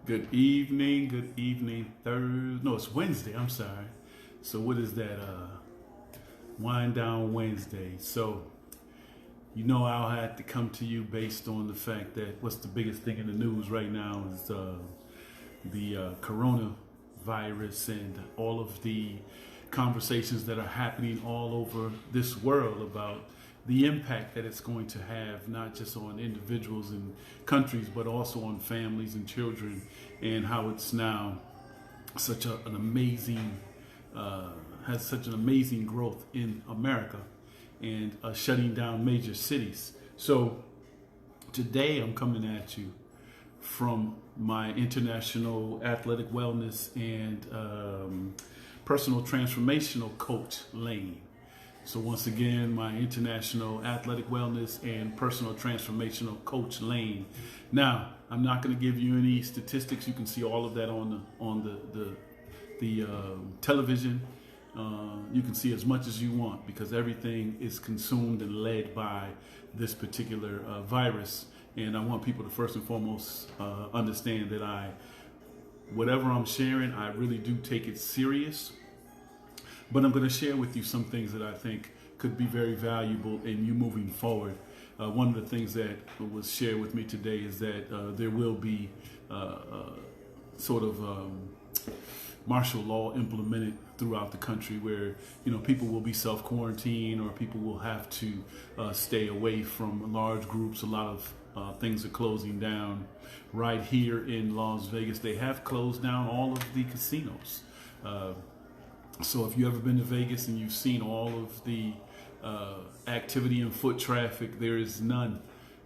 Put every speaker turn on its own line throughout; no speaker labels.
Good evening, Thursday. No, it's Wednesday, I'm sorry. So what is that? Wind Down Wednesday. So, I'll have to come to you based on the fact that what's the biggest thing in the news right now is the coronavirus and all of the conversations that are happening all over this world about the impact that it's going to have, not just on individuals and countries, but also on families and children, and how it's now such an amazing, has such an amazing growth in America and shutting down major cities. So today I'm coming at you from my international athletic wellness and personal transformational coach lane. So once again, my international athletic wellness and personal transformational coach lane. Now, I'm not going to give you any statistics. You can see all of that on the television. You can see as much as you want because everything is consumed and led by this particular virus. And I want people to first and foremost understand that whatever I'm sharing, I really do take it serious. But I'm going to share with you some things that I think could be very valuable in you moving forward. One of the things that was shared with me today is that there will be sort of martial law implemented throughout the country where, people will be self-quarantined or people will have to stay away from large groups. A lot of things are closing down. Right here in Las Vegas, they have closed down all of the casinos. So if you've ever been to Vegas and you've seen all of the activity and foot traffic, there is none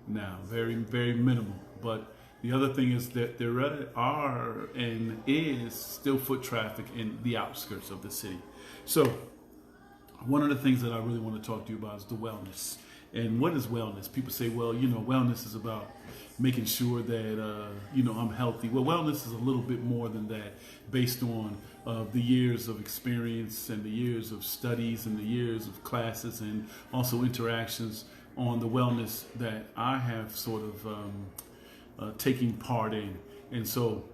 now, very, very minimal. But the other thing is that there are and is still foot traffic in the outskirts of the city. So one of the things that I really want to talk to you about is the wellness. And what is wellness? People say, well, wellness is about making sure that, I'm healthy. Well, wellness is a little bit more than that based on the years of experience and the years of studies and the years of classes and also interactions on the wellness that I have sort of taking part in. And so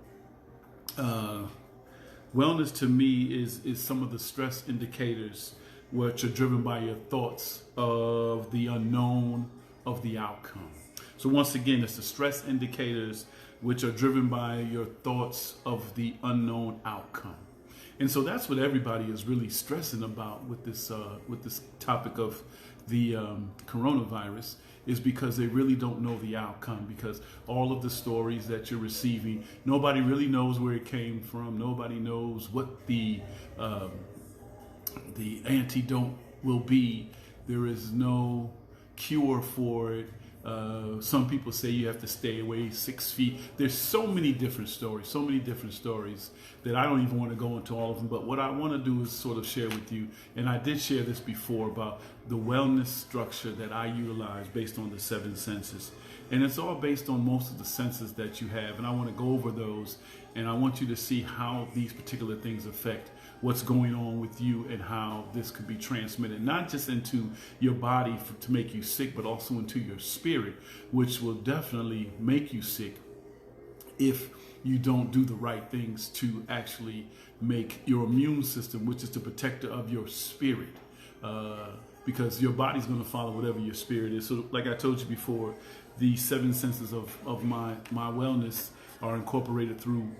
wellness to me is some of the stress indicators which are driven by your thoughts of the unknown of the outcome. So once again, it's the stress indicators which are driven by your thoughts of the unknown outcome. And so that's what everybody is really stressing about with this topic of the coronavirus, is because they really don't know the outcome, because all of the stories that you're receiving, nobody really knows where it came from. Nobody knows what the antidote will be. There is no cure for it. Some people say you have to stay away 6 feet. There's so many different stories that I don't even want to go into all of them. But what I want to do is sort of share with you, and I did share this before, about the wellness structure that I utilize based on the 7 senses. And it's all based on most of the senses that you have. And I want to go over those, and I want you to see how these particular things affect what's going on with you and how this could be transmitted, not just into your body to make you sick, but also into your spirit, which will definitely make you sick if you don't do the right things to actually make your immune system, which is the protector of your spirit, because your body's going to follow whatever your spirit is. So like I told you before, the 7 senses of my wellness are incorporated through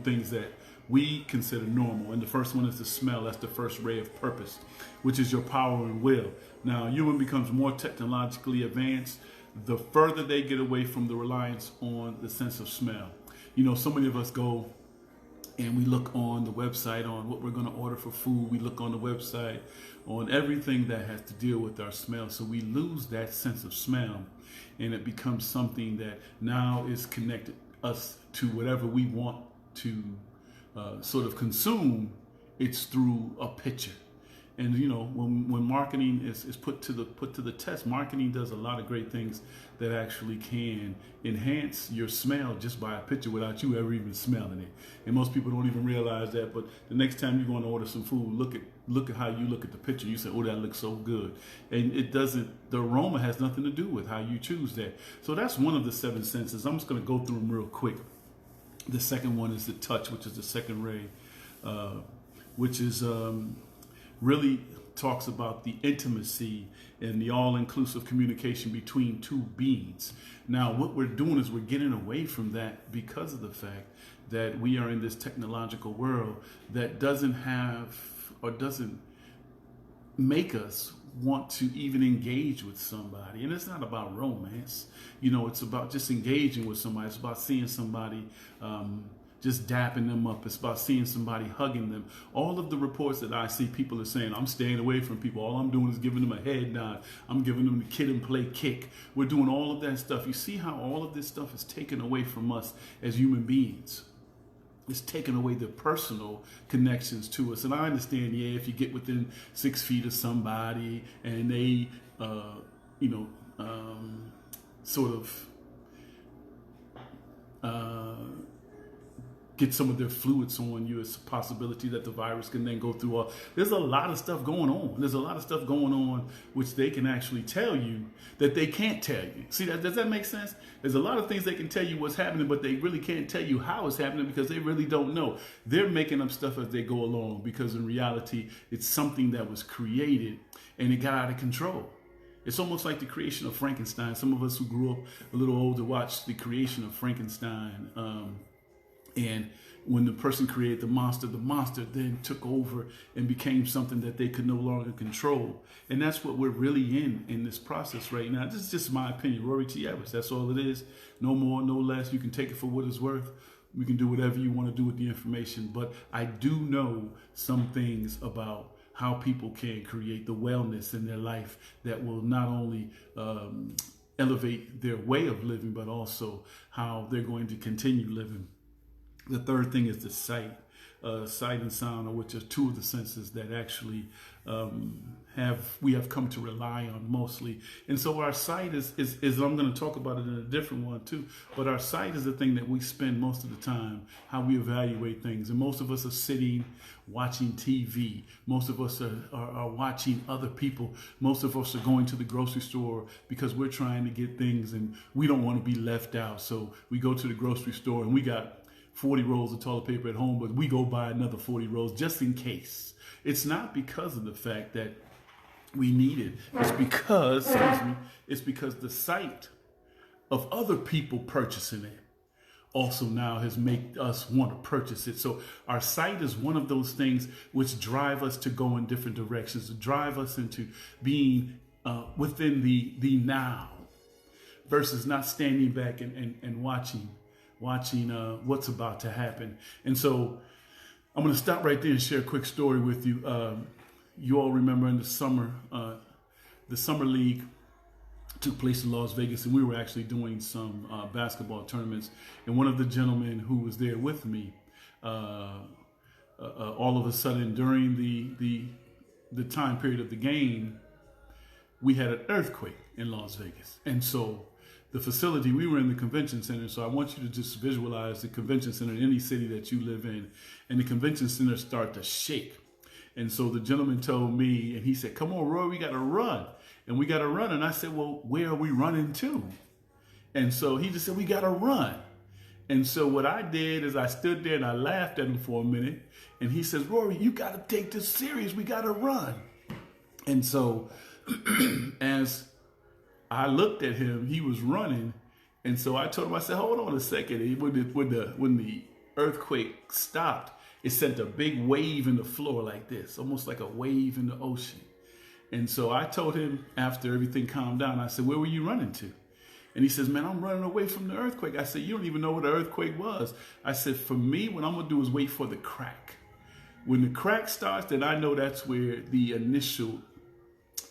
things that we consider normal. And the first one is the smell. That's the first ray of purpose, which is your power and will. Now, human becomes more technologically advanced the further they get away from the reliance on the sense of smell. So many of us go and we look on the website on what we're going to order for food. We look on the website on everything that has to deal with our smell. So we lose that sense of smell, and it becomes something that now is connected us to whatever we want to sort of consume. It's through a picture. And when marketing is put to the test, marketing does a lot of great things that actually can enhance your smell just by a picture without you ever even smelling it. And most people don't even realize that. But the next time you're going to order some food, look at how you look at the picture. You say, "Oh, that looks so good," and it doesn't. The aroma has nothing to do with how you choose that. So that's one of the 7 senses. I'm just going to go through them real quick. The second one is the touch, which is the second ray, uh, which is really talks about the intimacy and the all-inclusive communication between two beings. Now, what we're doing is we're getting away from that because of the fact that we are in this technological world that doesn't have or doesn't make us want to even engage with somebody. And it's not about romance, it's about just engaging with somebody. It's about seeing somebody, just dapping them up. It's about seeing somebody, hugging them. All of the reports that I see, people are saying, I'm staying away from people. All I'm doing is giving them a head nod. I'm giving them the kid and play kick. We're doing all of that stuff. You see how all of this stuff is taken away from us as human beings. It's taken away the personal connections to us. And I understand, if you get within 6 feet of somebody and they, sort of get some of their fluids on you, it's a possibility that the virus can then go through. There's a lot of stuff going on. There's a lot of stuff going on which they can actually tell you that they can't tell you. See, does that make sense? There's a lot of things they can tell you what's happening, but they really can't tell you how it's happening because they really don't know. They're making up stuff as they go along because in reality, it's something that was created and it got out of control. It's almost like the creation of Frankenstein. Some of us who grew up a little older watched the creation of Frankenstein. And when the person created the monster then took over and became something that they could no longer control. And that's what we're really in this process right now. This is just my opinion. Rory T. Evers, that's all it is. No more, no less. You can take it for what it's worth. We can do whatever you want to do with the information. But I do know some things about how people can create the wellness in their life that will not only elevate their way of living, but also how they're going to continue living. The third thing is the sight. Sight and sound, which are two of the senses that actually we have come to rely on mostly. And so our sight is I'm going to talk about it in a different one too, but our sight is the thing that we spend most of the time, how we evaluate things. And most of us are sitting watching TV. Most of us are watching other people. Most of us are going to the grocery store because we're trying to get things and we don't want to be left out. So we go to the grocery store and we got 40 rolls of toilet paper at home, but we go buy another 40 rolls just in case. It's not because of the fact that we need it. It's because, it's because the sight of other people purchasing it also now has made us want to purchase it. So our sight is one of those things which drive us to go in different directions, to drive us into being within the now versus not standing back and watching what's about to happen. And so I'm going to stop right there and share a quick story with you. You all remember in the summer league took place in Las Vegas, and we were actually doing some basketball tournaments. And one of the gentlemen who was there with me, all of a sudden during the time period of the game, we had an earthquake in Las Vegas. And so the facility, we were in the convention center, so I want you to just visualize the convention center in any city that you live in, and the convention center started to shake. And so the gentleman told me, and he said, come on, Roy, we got to run. And we got to run. And I said, well, where are we running to? And so he just said, we got to run. And so what I did is I stood there and I laughed at him for a minute. And he says, Rory, you got to take this serious. We got to run. And so as I looked at him, he was running. And so I told him, I said, hold on a second. When the earthquake stopped, it sent a big wave in the floor like this, almost like a wave in the ocean. And so I told him after everything calmed down, I said, where were you running to? And he says, man, I'm running away from the earthquake. I said, you don't even know what an earthquake was. I said, for me, what I'm going to do is wait for the crack. When the crack starts, then I know that's where the initial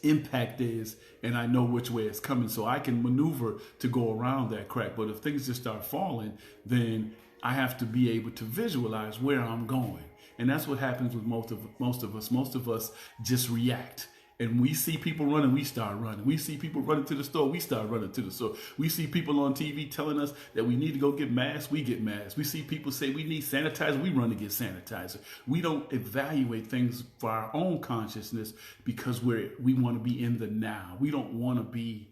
impact is, and I know which way it's coming, so I can maneuver to go around that crack. But if things just start falling, then I have to be able to visualize where I'm going. And that's what happens with most of us. Most of us just react. And we see people running, we start running. We see people running to the store, we start running to the store. We see people on TV telling us that we need to go get masks, we get masks. We see people say we need sanitizer, we run to get sanitizer. We don't evaluate things for our own consciousness because we want to be in the now. We don't want to be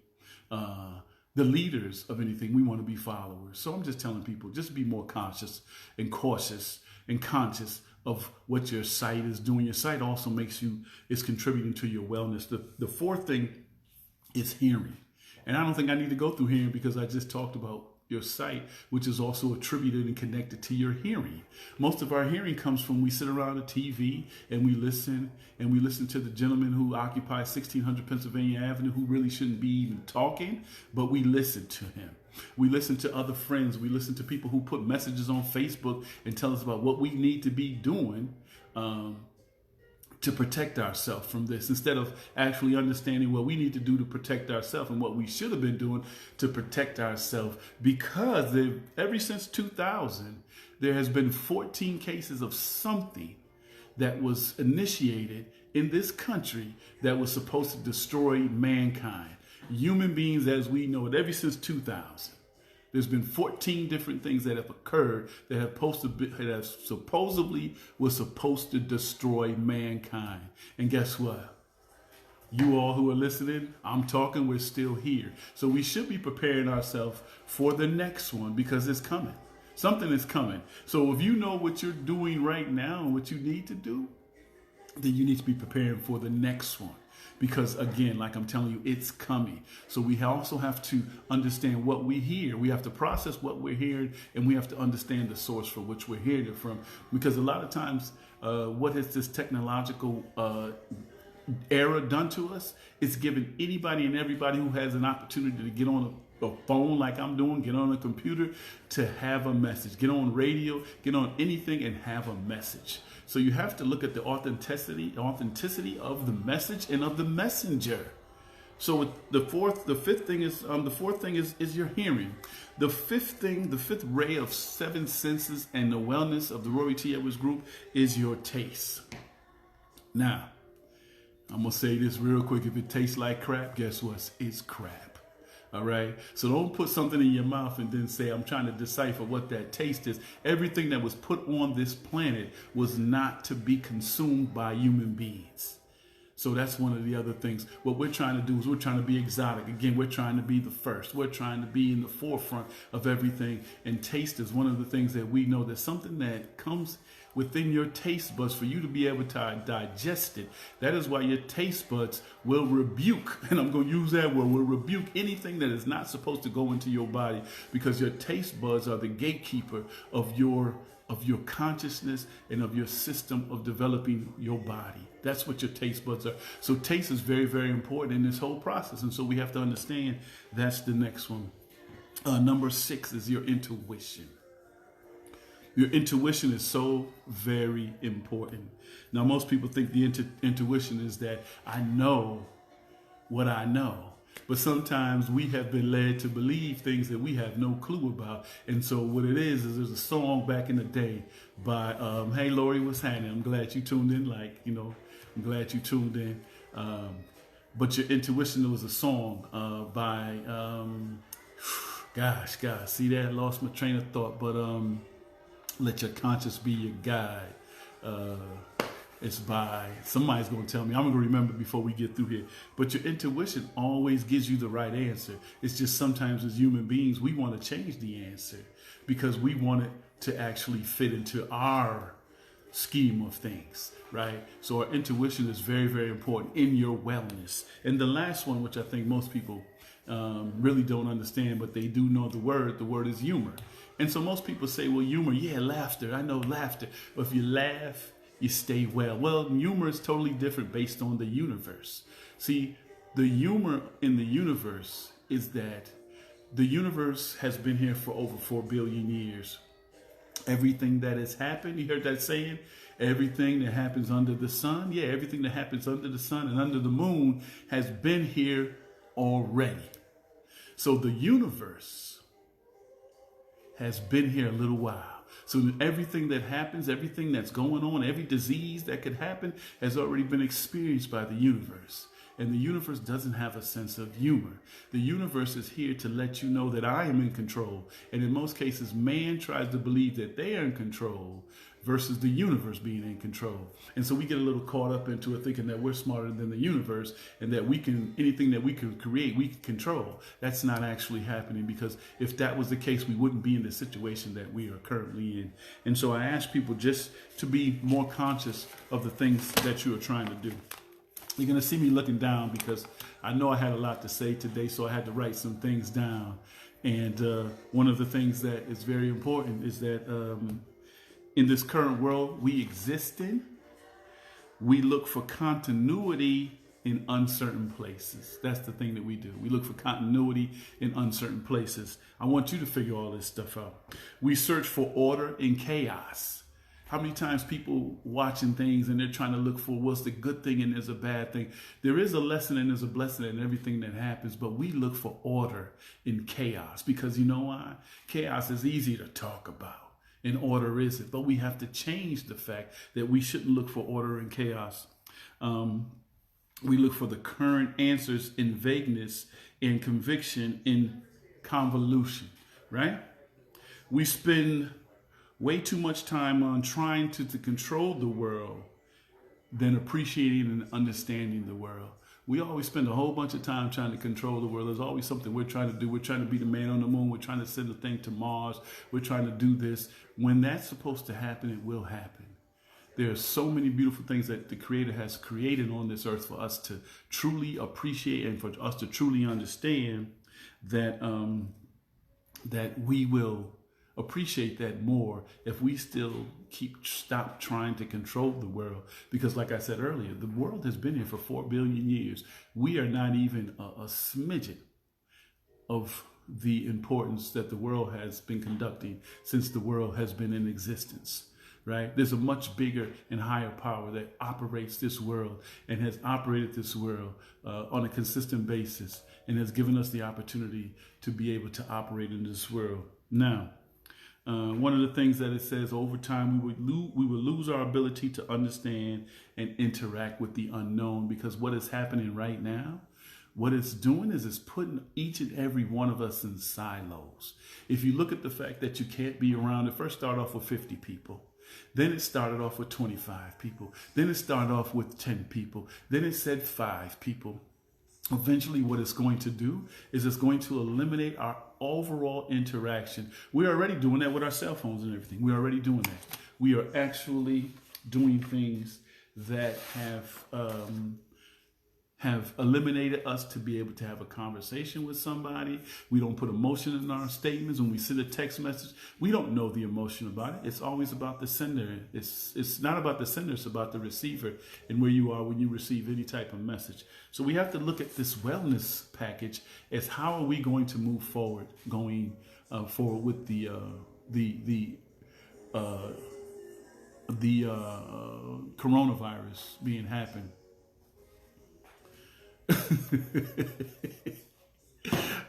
the the leaders of anything. We want to be followers. So I'm just telling people, just be more conscious and cautious and conscious of what your sight is doing. Your sight also is contributing to your wellness. The fourth thing is hearing. And I don't think I need to go through hearing because I just talked about your sight, which is also attributed and connected to your hearing. Most of our hearing comes from we sit around the TV and we listen to the gentleman who occupies 1600 Pennsylvania Avenue, who really shouldn't be even talking, but we listen to him. We listen to other friends. We listen to people who put messages on Facebook and tell us about what we need to be doing to protect ourselves from this, instead of actually understanding what we need to do to protect ourselves and what we should have been doing to protect ourselves. Because ever since 2000, there has been 14 cases of something that was initiated in this country that was supposed to destroy mankind. Human beings as we know it, ever since 2000. There's been 14 different things that have occurred that have supposedly was supposed to destroy mankind. And guess what? You all who are listening, I'm talking, we're still here. So we should be preparing ourselves for the next one because it's coming. Something is coming. So if you know what you're doing right now and what you need to do, then you need to be preparing for the next one. Because again, like I'm telling you, it's coming. So we also have to understand what we hear. We have to process what we're hearing, and we have to understand the source for which we're hearing it from. Because a lot of times, what has this technological era done to us? It's given anybody and everybody who has an opportunity to get on a phone like I'm doing, get on a computer, to have a message, get on radio, get on anything and have a message. So you have to look at the authenticity of the message and of the messenger. So the fourth thing is your hearing. The fifth ray of seven senses and the wellness of the Rory T. Edwards group is your taste. Now, I'm gonna say this real quick. If it tastes like crap, guess what? It's crap. All right. So don't put something in your mouth and then say, I'm trying to decipher what that taste is. Everything that was put on this planet was not to be consumed by human beings. So that's one of the other things. What we're trying to do is we're trying to be exotic. Again, we're trying to be the first. We're trying to be in the forefront of everything. And taste is one of the things that we know. There's something that comes within your taste buds for you to be able to digest it. That is why your taste buds will rebuke, and I'm going to use that word, will rebuke anything that is not supposed to go into your body, because your taste buds are the gatekeeper of your consciousness and of your system of developing your body. That's what your taste buds are. So taste is very, very important in this whole process. And so we have to understand that's the next one. Number 6 is your intuition. Your intuition is so very important. Now, most people think the intuition is that I know what I know. But sometimes we have been led to believe things that we have no clue about. And so what it is there's a song back in the day by, hey, Lori, what's happening? I'm glad you tuned in. I'm glad you tuned in. But your intuition was a song by, gosh, see that? I lost my train of thought. But let your conscience be your guide. It's by, somebody's going to tell me. I'm going to remember before we get through here. But your intuition always gives you the right answer. It's just sometimes as human beings, we want to change the answer because we want it to actually fit into our scheme of things, right? So our intuition is very, very important in your wellness. And the last one, which I think most people really don't understand, but they do know the word is humor. And so most people say, well, humor, yeah, laughter. I know laughter. But if you laugh, you stay well. Well, humor is totally different based on the universe. See, the humor in the universe is that the universe has been here for over 4 billion years. Everything that has happened, you heard that saying? Everything that happens under the sun, yeah, everything that happens under the sun and under the moon has been here already. So the universe has been here a little while. So everything that happens, everything that's going on, every disease that could happen has already been experienced by the universe. And the universe doesn't have a sense of humor. The universe is here to let you know that I am in control. And in most cases, man tries to believe that they are in control versus the universe being in control. And so we get a little caught up into it thinking that we're smarter than the universe and that anything that we can create, we can control. That's not actually happening, because if that was the case, we wouldn't be in the situation that we are currently in. And so I ask people just to be more conscious of the things that you are trying to do. You're going to see me looking down because I know I had a lot to say today, so I had to write some things down. And one of the things that is very important is that in this current world we exist in, we look for continuity in uncertain places. That's the thing that we do. We look for continuity in uncertain places. I want you to figure all this stuff out. We search for order in chaos. How many times people watching things and they're trying to look for what's the good thing and there's a bad thing. There is a lesson and there's a blessing in everything that happens, but we look for order in chaos, because you know why? Chaos is easy to talk about and order isn't, but we have to change the fact that we shouldn't look for order in chaos. We look for the current answers in vagueness and conviction in convolution, right? We spend way too much time on trying to control the world than appreciating and understanding the world. We always spend a whole bunch of time trying to control the world. There's always something we're trying to do. We're trying to be the man on the moon. We're trying to send a thing to Mars. We're trying to do this. When that's supposed to happen, it will happen. There are so many beautiful things that the Creator has created on this earth for us to truly appreciate and for us to truly understand that that we will appreciate that more if we still stop trying to control the world. Because like I said earlier, the world has been here for 4 billion years. We are not even a smidgen of the importance that the world has been conducting since the world has been in existence. Right? There's a much bigger and higher power that operates this world and has operated this world on a consistent basis and has given us the opportunity to be able to operate in this world. Now, one of the things that it says, over time we would lose our ability to understand and interact with the unknown, because what is happening right now, what it's doing is it's putting each and every one of us in silos. If you look at the fact that you can't be around, it first started off with 50 people. Then it started off with 25 people. Then it started off with 10 people. Then it said 5 people. Eventually what it's going to do is it's going to eliminate our overall interaction. We're already doing that with our cell phones and everything. We're already doing that. We are actually doing things that have eliminated us to be able to have a conversation with somebody. We don't put emotion in our statements. When we send a text message, we don't know the emotion about it. It's always about the sender. It's not about the sender, it's about the receiver and where you are when you receive any type of message. So we have to look at this wellness package as how are we going to move forward, forward with the coronavirus being happened.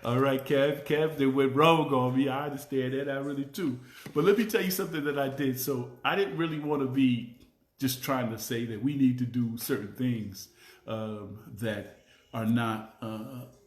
All right, Kev, they went wrong on me. I understand that. I really too. But let me tell you something that I did. So I didn't really want to be just trying to say that we need to do certain things that are not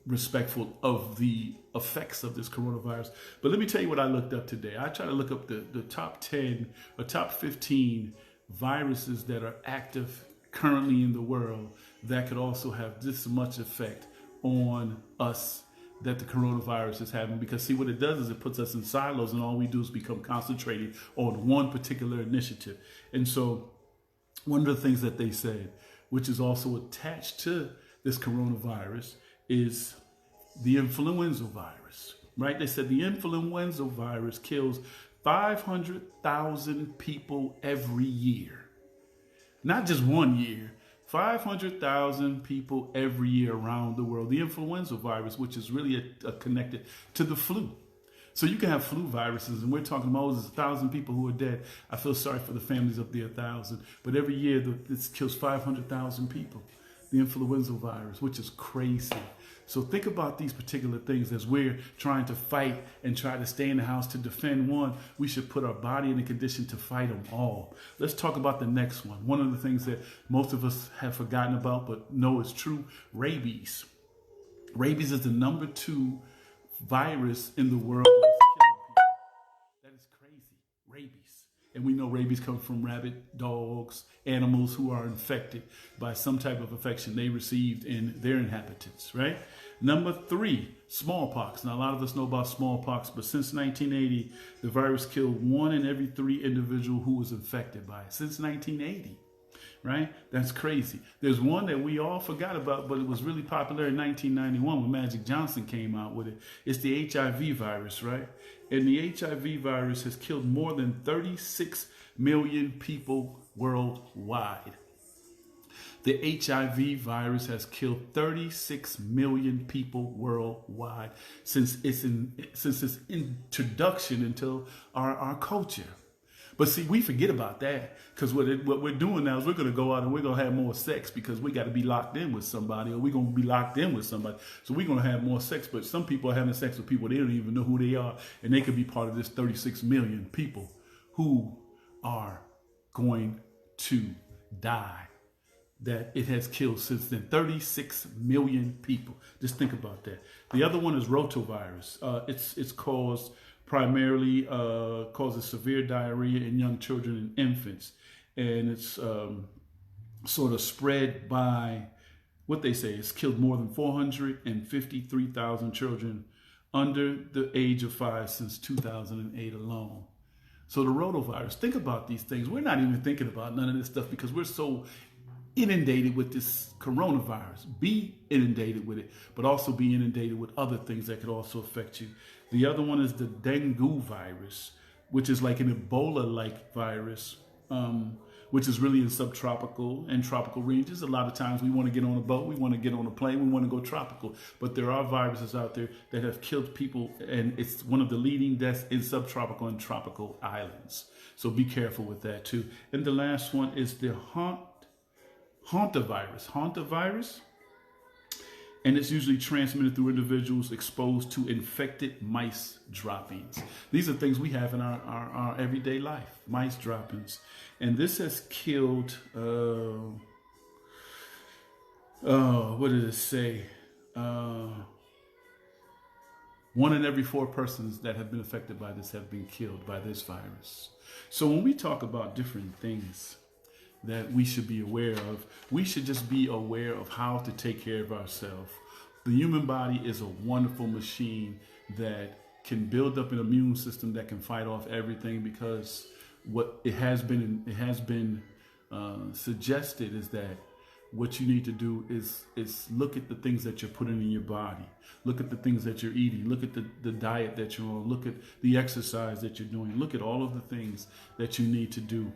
respectful of the effects of this coronavirus. But let me tell you what I looked up today. I tried to look up the top 10 or top 15 viruses that are active currently in the world that could also have this much effect on us that the coronavirus is having. Because see, what it does is it puts us in silos, and all we do is become concentrated on one particular initiative. And so one of the things that they said, which is also attached to this coronavirus, is the influenza virus, right? They said the influenza virus kills 500,000 people every year. Not just 1 year, 500,000 people every year around the world. The influenza virus, which is really connected to the flu. So you can have flu viruses, and we're talking about there's 1,000 people who are dead. I feel sorry for the families of the 1,000. But every year, this kills 500,000 people. The influenza virus, which is crazy. So think about these particular things as we're trying to fight and try to stay in the house to defend one. We should put our body in a condition to fight them all. Let's talk about the next one. One of the things that most of us have forgotten about but know is true, rabies. Rabies is the number 2 virus in the world that is killing people. That is crazy. Rabies. And we know rabies comes from rabbit, dogs, animals who are infected by some type of infection they received in their inhabitants, right? Number 3, smallpox. Now, a lot of us know about smallpox, but since 1980, the virus killed 1 in every 3 individual who was infected by it. Since 1980, right? That's crazy. There's one that we all forgot about, but it was really popular in 1991 when Magic Johnson came out with it. It's the HIV virus, right? And the HIV virus has killed more than 36 million people worldwide. The HIV virus has killed 36 million people worldwide since its introduction into our culture. But see, we forget about that because what we're doing now is we're going to go out and we're going to have more sex because we got to be locked in with somebody, or we're going to be locked in with somebody. So we're going to have more sex. But some people are having sex with people they don't even know who they are, and they could be part of this 36 million people who are going to die. That it has killed since then. 36 million people. Just think about that. The other one is rotavirus. It's caused primarily causes severe diarrhea in young children and infants. And it's sort of spread by what they say. It's killed more than 453,000 children under the age of 5 since 2008 alone. So the rotavirus, think about these things. We're not even thinking about none of this stuff because we're so inundated with this coronavirus. Be inundated with it, but also be inundated with other things that could also affect you. The other one is the dengue virus, which is like an Ebola-like virus, which is really in subtropical and tropical regions. A lot of times we want to get on a boat, we want to get on a plane, we want to go tropical. But there are viruses out there that have killed people, and it's one of the leading deaths in subtropical and tropical islands. So be careful with that too. And the last one is the hantavirus, and it's usually transmitted through individuals exposed to infected mice droppings. These are things we have in our everyday life, mice droppings. And this has killed, what did it say? 1 in every 4 persons that have been affected by this have been killed by this virus. So when we talk about different things that we should be aware of, we should just be aware of how to take care of ourselves. The human body is a wonderful machine that can build up an immune system that can fight off everything, because what it has been suggested is that what you need to do is look at the things that you're putting in your body. Look at the things that you're eating. Look at the diet that you're on. Look at the exercise that you're doing. Look at all of the things that you need to do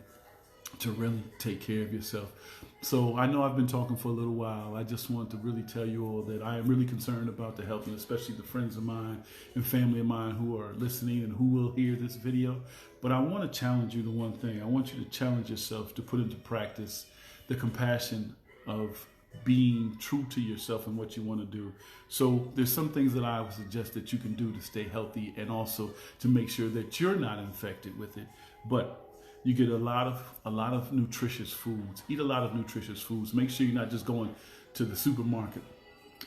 to really take care of yourself. So I know I've been talking for a little while. I just want to really tell you all that I am really concerned about the health, and especially the friends of mine and family of mine who are listening and who will hear this video. But I want to challenge you to one thing. I want you to challenge yourself to put into practice the compassion of being true to yourself and what you want to do. So there's some things that I would suggest that you can do to stay healthy and also to make sure that you're not infected with it. But you get a lot of nutritious foods. Eat a lot of nutritious foods. Make sure you're not just going to the supermarket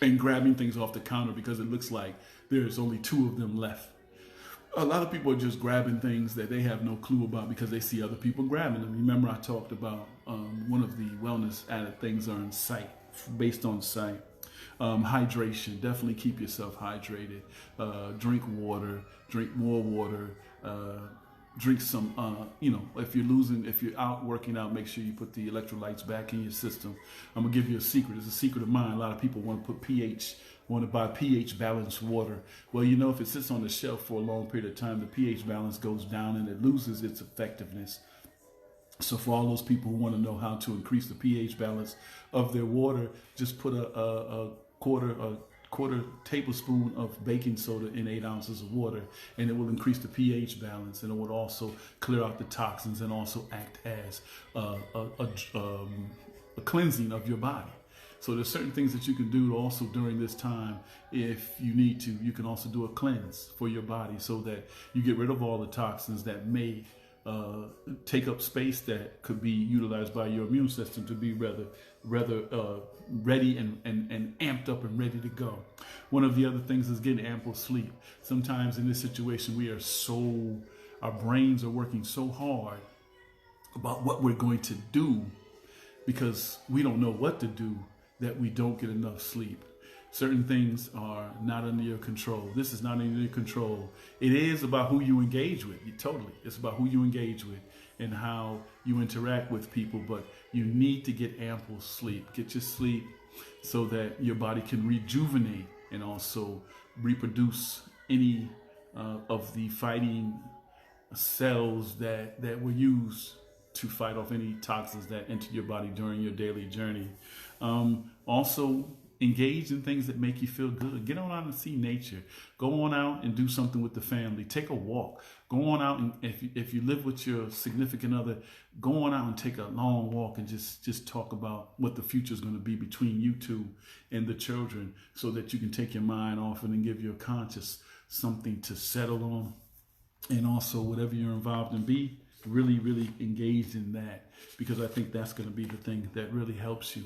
and grabbing things off the counter because it looks like there's only 2 of them left. A lot of people are just grabbing things that they have no clue about because they see other people grabbing them. Remember I talked about one of the wellness added things are in sight, based on sight. Hydration, definitely keep yourself hydrated. Drink water, drink more water. Drink some, if you're out working out, make sure you put the electrolytes back in your system. I'm gonna give you a secret. It's a secret of mine. A lot of people want to buy pH balanced water. Well, if it sits on the shelf for a long period of time, the pH balance goes down and it loses its effectiveness. So for all those people who want to know how to increase the pH balance of their water, just put a quarter tablespoon of baking soda in 8 ounces of water, and it will increase the pH balance, and it will also clear out the toxins and also act as a cleansing of your body. So there's certain things that you can do also during this time. If you need to, you can also do a cleanse for your body so that you get rid of all the toxins that may take up space that could be utilized by your immune system to be rather ready and amped up and ready to go. One of the other things is getting ample sleep. Sometimes in this situation, our brains are working so hard about what we're going to do because we don't know what to do, that we don't get enough sleep. Certain things are not under your control. This is not under your control. It is about who you engage with. Totally. It's about who you engage with and how you interact with people. But you need to get ample sleep. Get your sleep so that your body can rejuvenate and also reproduce any of the fighting cells that were used to fight off any toxins that enter your body during your daily journey. Also, engage in things that make you feel good. Get on out and see nature. Go on out and do something with the family. Take a walk. Go on out and if you live with your significant other, go on out and take a long walk and just talk about what the future is going to be between you two and the children, so that you can take your mind off it and give your conscience something to settle on. And also, whatever you're involved in, be really, really engaged in that, because I think that's going to be the thing that really helps you.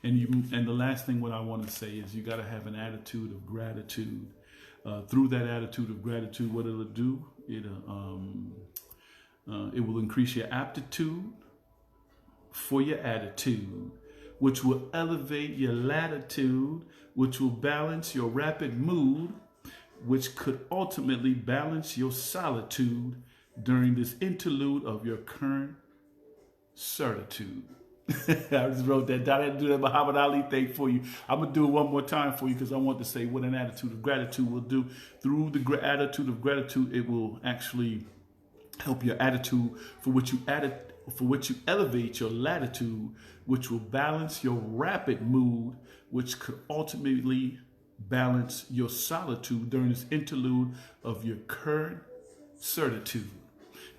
And the last thing what I want to say is you got to have an attitude of gratitude. Through that attitude of gratitude, what it'll do, it will increase your aptitude for your attitude, which will elevate your latitude, which will balance your rapid mood, which could ultimately balance your solitude during this interlude of your current certitude. I just wrote that down. I didn't do that Muhammad Ali thing for you. I'm going to do it one more time for you because I want to say what an attitude of gratitude will do. Through the attitude of gratitude, it will actually help your attitude for which you elevate your latitude, which will balance your rapid mood, which could ultimately balance your solitude during this interlude of your current certitude.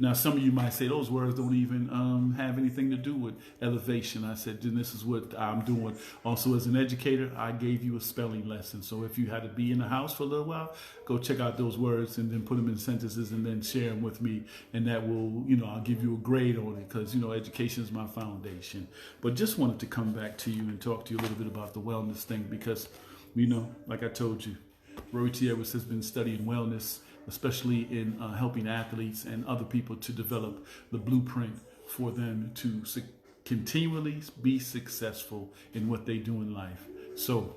Now, some of you might say those words don't even have anything to do with elevation. I said, then this is what I'm doing. Also, as an educator, I gave you a spelling lesson. So if you had to be in the house for a little while, go check out those words and then put them in sentences and then share them with me. And that will, I'll give you a grade on it because, education is my foundation. But just wanted to come back to you and talk to you a little bit about the wellness thing because, like I told you, Roy T. Edwards has been studying wellness, especially in helping athletes and other people to develop the blueprint for them to continually be successful in what they do in life. So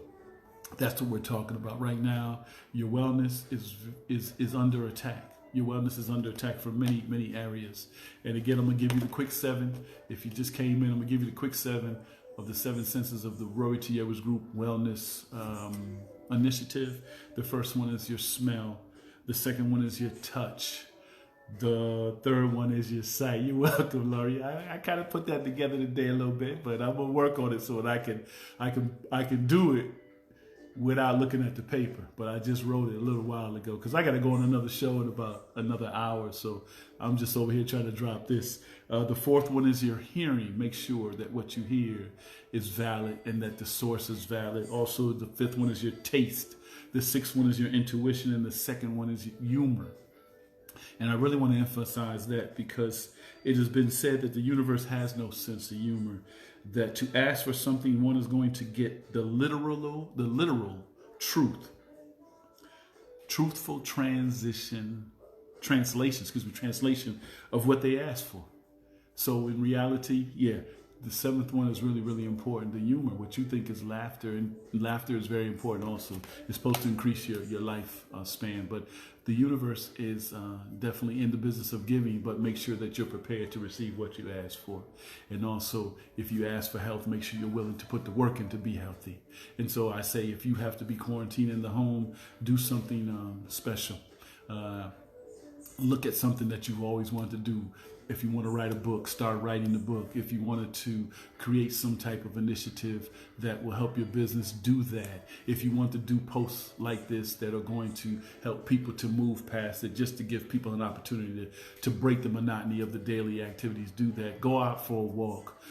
that's what we're talking about right now. Your wellness is under attack. Your wellness is under attack from many, many areas. And again, I'm going to give you the quick 7. If you just came in, I'm going to give you the quick 7 of the 7 senses of the Roy T. Edwards Group Wellness Initiative. The first one is your smell. The second one is your touch. The third one is your sight. You're welcome, Laurie. I kind of put that together today a little bit, but I'm gonna work on it so that I can do it without looking at the paper. But I just wrote it a little while ago because I got to go on another show in about another hour. So I'm just over here trying to drop this. The fourth one is your hearing. Make sure that what you hear is valid and that the source is valid. Also, the fifth one is your taste. The sixth one is your intuition, and the second one is humor. And I really want to emphasize that because it has been said that the universe has no sense of humor, that to ask for something, one is going to get the literal truth, truthful translation of what they asked for. So in reality, the seventh one is really, really important. The humor, what you think is laughter, and laughter is very important also. It's supposed to increase your life span. But the universe is definitely in the business of giving, but make sure that you're prepared to receive what you ask for. And also, if you ask for health, make sure you're willing to put the work in to be healthy. And so I say, if you have to be quarantined in the home, do something special. Look at something that you've always wanted to do. If you want to write a book, start writing the book. If you wanted to create some type of initiative that will help your business, do that. If you want to do posts like this that are going to help people to move past it, just to give people an opportunity to break the monotony of the daily activities, do that. Go out for a walk.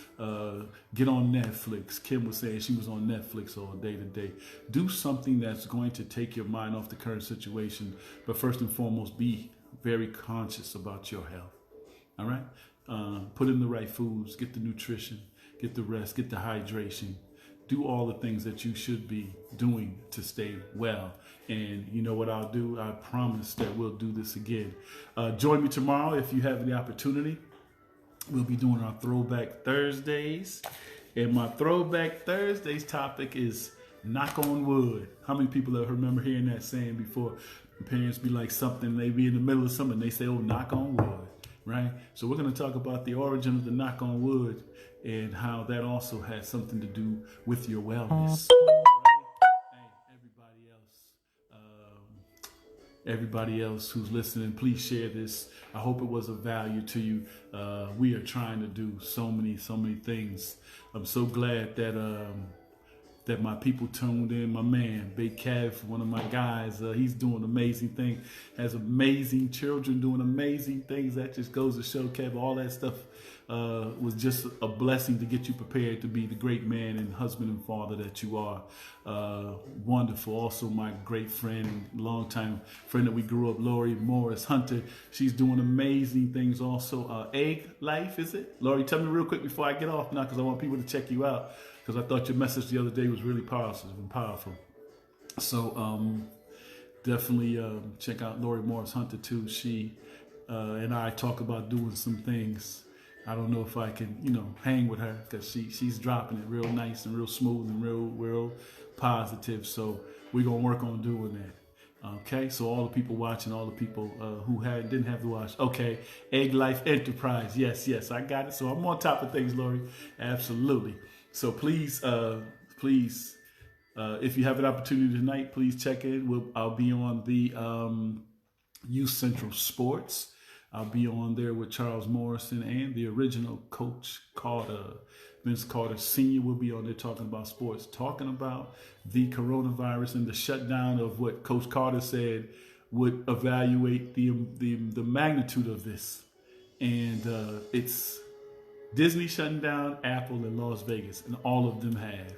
Get on Netflix. Kim was saying she was on Netflix all day today. Do something that's going to take your mind off the current situation. But first and foremost, be very conscious about your health. All right? Put in the right foods, get the nutrition, get the rest, get the hydration. Do all the things that you should be doing to stay well. And you know what I'll do? I promise that we'll do this again. Join me tomorrow if you have the opportunity. We'll be doing our Throwback Thursdays. And my Throwback Thursdays topic is knock on wood. How many people have remember hearing that saying before? Parents be like something, they be in the middle of something, they say, oh, knock on wood, right? So we're going to talk about the origin of the knock on wood and how that also has something to do with your wellness. Hey, everybody else who's listening, please share this. I hope it was of value to you. We are trying to do so many things. I'm so glad that my people tuned in. My man, Big Kev, one of my guys, he's doing amazing things. Has amazing children doing amazing things. That just goes to show, Kev, all that stuff was just a blessing to get you prepared to be the great man and husband and father that you are. Wonderful. Also, my great friend and longtime friend that we grew up, Lori Morris Hunter. She's doing amazing things also. Egg Life, is it? Lori, tell me real quick before I get off now, because I want people to check you out, because I thought your message the other day was really powerful. So definitely check out Lori Morris Hunter too. She and I talk about doing some things. I don't know if I can, hang with her, because she's dropping it real nice and real smooth and real positive. So we're gonna work on doing that. Okay, so all the people watching, all the people who didn't have to watch. Okay, Egg Life Enterprise. Yes, I got it. So I'm on top of things, Lori. Absolutely. So please, if you have an opportunity tonight, please check in. I'll be on the Youth Central Sports. I'll be on there with Charles Morrison and the original Coach Carter, Vince Carter Sr. will be on there talking about sports, talking about the coronavirus and the shutdown of what Coach Carter said would evaluate the magnitude of this. And it's Disney shutting down, Apple, and Las Vegas, and all of them have.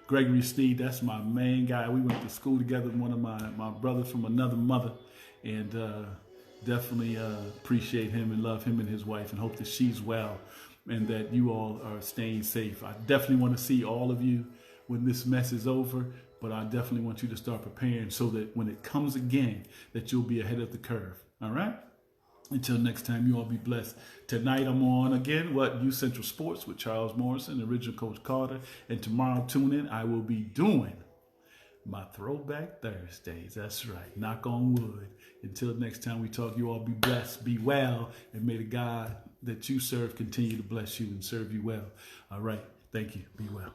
Gregory Steed, that's my main guy. We went to school together, one of my brothers from another mother, and definitely appreciate him and love him and his wife, and hope that she's well and that you all are staying safe. I definitely want to see all of you when this mess is over, but I definitely want you to start preparing so that when it comes again, that you'll be ahead of the curve. All right? Until next time, you all be blessed. Tonight I'm on again, Youth Central Sports with Charles Morrison, original Coach Carter. And tomorrow, tune in, I will be doing my Throwback Thursdays. That's right. Knock on wood. Until next time we talk, you all be blessed, be well, and may the God that you serve continue to bless you and serve you well. All right. Thank you. Be well.